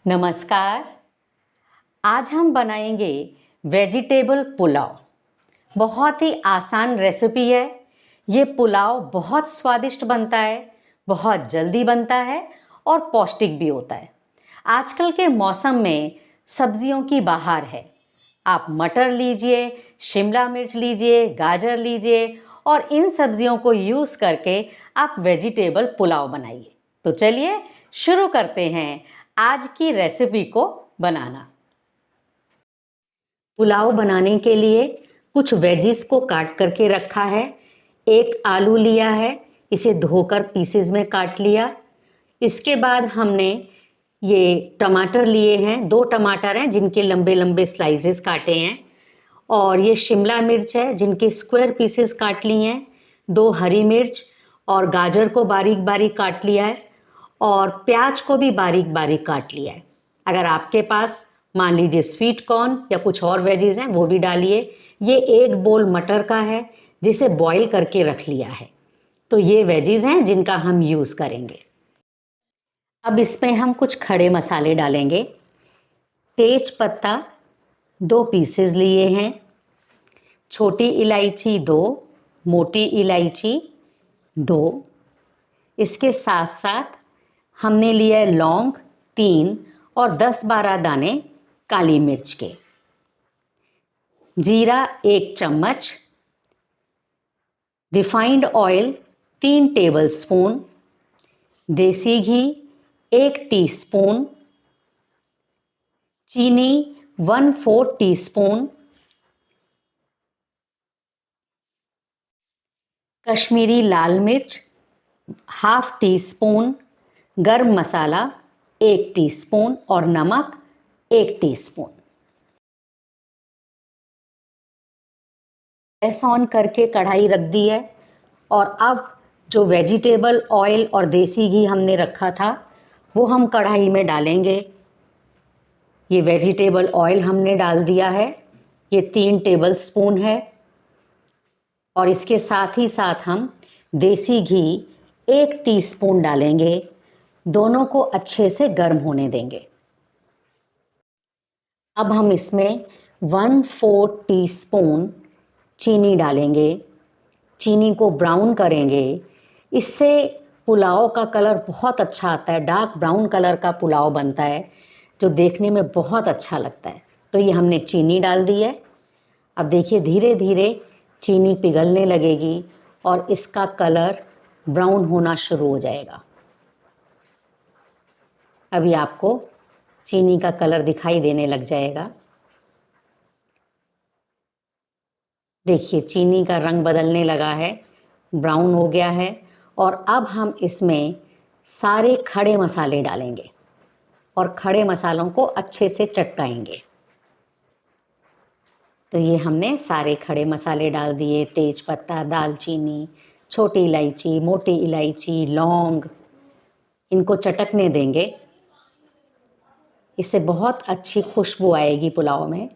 नमस्कार। आज हम बनाएंगे वेजिटेबल पुलाव। बहुत ही आसान रेसिपी है। ये पुलाव बहुत स्वादिष्ट बनता है, बहुत जल्दी बनता है और पौष्टिक भी होता है। आजकल के मौसम में सब्जियों की बहार है। आप मटर लीजिए, शिमला मिर्च लीजिए, गाजर लीजिए और इन सब्जियों को यूज़ करके आप वेजिटेबल पुलाव बनाइए। तो चलिए शुरू करते हैं आज की रेसिपी को बनाना। पुलाव बनाने के लिए कुछ वेजिस को काट करके रखा है। एक आलू लिया है, इसे धोकर पीसेस में काट लिया। इसके बाद हमने ये टमाटर लिए हैं, 2 टमाटर हैं जिनके लंबे लंबे स्लाइसेस काटे हैं। और ये शिमला मिर्च है जिनके स्क्वायर पीसेस काट लिए हैं। 2 हरी मिर्च और गाजर को बारीक बारीक काट लिया है और प्याज को भी बारीक बारीक काट लिया है। अगर आपके पास मान लीजिए स्वीट कॉर्न या कुछ और वेजीज हैं वो भी डालिए। ये 1 बोल मटर का है जिसे बॉईल करके रख लिया है। तो ये वेजीज हैं जिनका हम यूज़ करेंगे। अब इसमें हम कुछ खड़े मसाले डालेंगे। तेज पत्ता 2 पीसेस लिए हैं, छोटी इलायची 2, मोटी इलायची 2। इसके साथ साथ हमने लिया है लौंग 3 और 10-12 दाने काली मिर्च के। जीरा 1 चम्मच, रिफाइंड ऑयल 3 टेबलस्पून, देसी घी 1 टीस्पून, चीनी 1/4 टीस्पून, कश्मीरी लाल मिर्च ½ टीस्पून, गरम मसाला 1 टीस्पून और नमक 1 टीस्पून। गैस ऑन करके कढ़ाई रख दी है और अब जो वेजिटेबल ऑयल और देसी घी हमने रखा था वो हम कढ़ाई में डालेंगे। ये वेजिटेबल ऑयल हमने डाल दिया है, ये 3 टेबलस्पून है। और इसके साथ ही साथ हम देसी घी 1 टीस्पून डालेंगे। दोनों को अच्छे से गर्म होने देंगे। अब हम इसमें 1/4 टीस्पून चीनी डालेंगे। चीनी को ब्राउन करेंगे। इससे पुलाव का कलर बहुत अच्छा आता है, डार्क ब्राउन कलर का पुलाव बनता है जो देखने में बहुत अच्छा लगता है। तो ये हमने चीनी डाल दी है। अब देखिए धीरे धीरे चीनी पिघलने लगेगी और इसका कलर ब्राउन होना शुरू हो जाएगा। अभी आपको चीनी का कलर दिखाई देने लग जाएगा। देखिए चीनी का रंग बदलने लगा है, ब्राउन हो गया है। और अब हम इसमें सारे खड़े मसाले डालेंगे और खड़े मसालों को अच्छे से चटकाएंगे। तो ये हमने सारे खड़े मसाले डाल दिए, तेज पत्ता, दालचीनी, छोटी इलायची, मोटी इलायची, लौंग। इनको चटकने देंगे, इससे बहुत अच्छी खुशबू आएगी पुलाव में।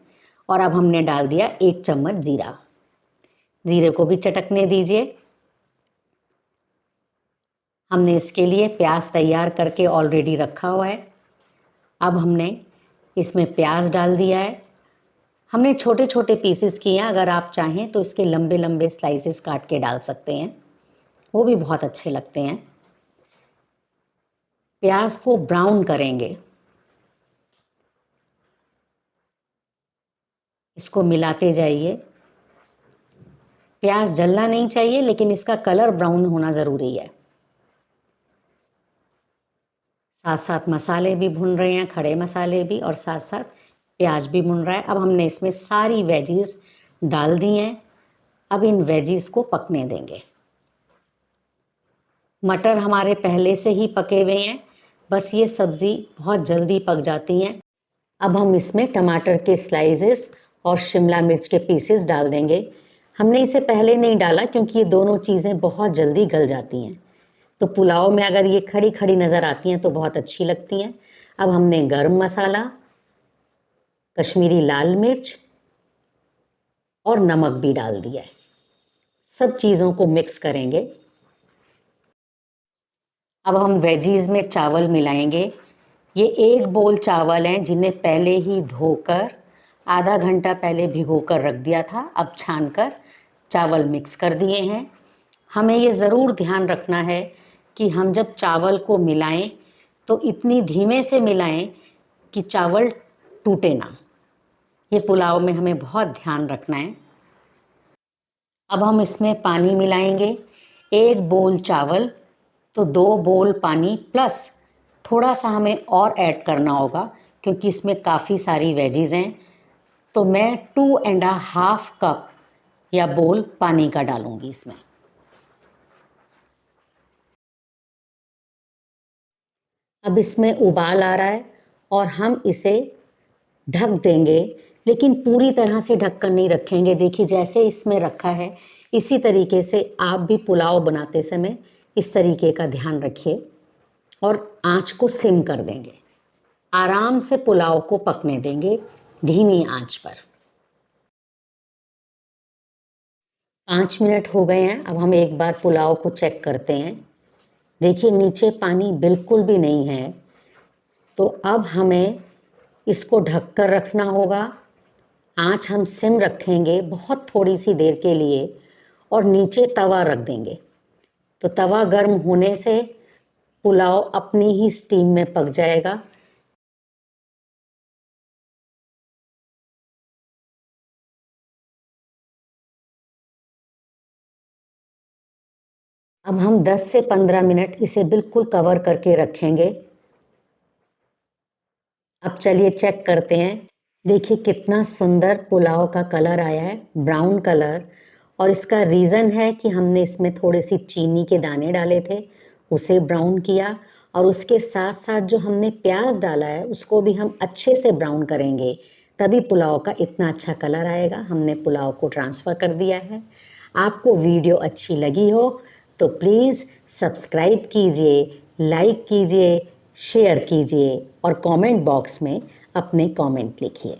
और अब हमने डाल दिया 1 चम्मच जीरा। जीरे को भी चटकने दीजिए। हमने इसके लिए प्याज तैयार करके ऑलरेडी रखा हुआ है। अब हमने इसमें प्याज डाल दिया है। हमने छोटे छोटे पीसेस किए हैं, अगर आप चाहें तो इसके लंबे लंबे स्लाइसेस काट के डाल सकते हैं, वो भी बहुत अच्छे लगते हैं। प्याज को ब्राउन करेंगे, इसको मिलाते जाइए। प्याज जलना नहीं चाहिए लेकिन इसका कलर ब्राउन होना ज़रूरी है। साथ साथ मसाले भी भुन रहे हैं, खड़े मसाले भी, और साथ साथ प्याज भी भुन रहा है। अब हमने इसमें सारी वेजीज डाल दी हैं। अब इन वेजीज को पकने देंगे। मटर हमारे पहले से ही पके हुए हैं, बस ये सब्ज़ी बहुत जल्दी पक जाती हैं। अब हम इसमें टमाटर के स्लाइसेस और शिमला मिर्च के पीसेस डाल देंगे। हमने इसे पहले नहीं डाला क्योंकि ये दोनों चीज़ें बहुत जल्दी गल जाती हैं। तो पुलाव में अगर ये खड़ी खड़ी नज़र आती हैं तो बहुत अच्छी लगती हैं। अब हमने गरम मसाला, कश्मीरी लाल मिर्च और नमक भी डाल दिया है। सब चीज़ों को मिक्स करेंगे। अब हम वेजीज में चावल मिलाएंगे। ये 1 बोल चावल हैं जिन्हें पहले ही धोकर आधा घंटा पहले भिगोकर रख दिया था। अब छानकर चावल मिक्स कर दिए हैं। हमें ये ज़रूर ध्यान रखना है कि हम जब चावल को मिलाएं तो इतनी धीमे से मिलाएं कि चावल टूटे ना। ये पुलाव में हमें बहुत ध्यान रखना है। अब हम इसमें पानी मिलाएंगे। 1 बोल चावल तो 2 बोल पानी प्लस थोड़ा सा हमें और ऐड करना होगा क्योंकि इसमें काफ़ी सारी वेजीज़ हैं। तो मैं 2.5 कप या बोल पानी का डालूंगी इसमें। अब इसमें उबाल आ रहा है और हम इसे ढक देंगे, लेकिन पूरी तरह से ढककर नहीं रखेंगे। देखिए जैसे इसमें रखा है इसी तरीके से आप भी पुलाव बनाते समय इस तरीके का ध्यान रखिए और आंच को सिम कर देंगे। आराम से पुलाव को पकने देंगे धीमी आंच पर। 5 मिनट हो गए हैं। अब हम एक बार पुलाव को चेक करते हैं। देखिए नीचे पानी बिल्कुल भी नहीं है। तो अब हमें इसको ढककर रखना होगा। आंच हम सिम रखेंगे बहुत थोड़ी सी देर के लिए और नीचे तवा रख देंगे। तो तवा गर्म होने से पुलाव अपनी ही स्टीम में पक जाएगा। अब हम 10 से 15 मिनट इसे बिल्कुल कवर करके रखेंगे। अब चलिए चेक करते हैं। देखिए कितना सुंदर पुलाव का कलर आया है, ब्राउन कलर। और इसका रीज़न है कि हमने इसमें थोड़ी सी चीनी के दाने डाले थे, उसे ब्राउन किया। और उसके साथ साथ जो हमने प्याज डाला है उसको भी हम अच्छे से ब्राउन करेंगे, तभी पुलाव का इतना अच्छा कलर आएगा। हमने पुलाव को ट्रांसफ़र कर दिया है। आपको वीडियो अच्छी लगी हो तो प्लीज़ सब्सक्राइब कीजिए, लाइक कीजिए, शेयर कीजिए और कमेंट बॉक्स में अपने कमेंट लिखिए।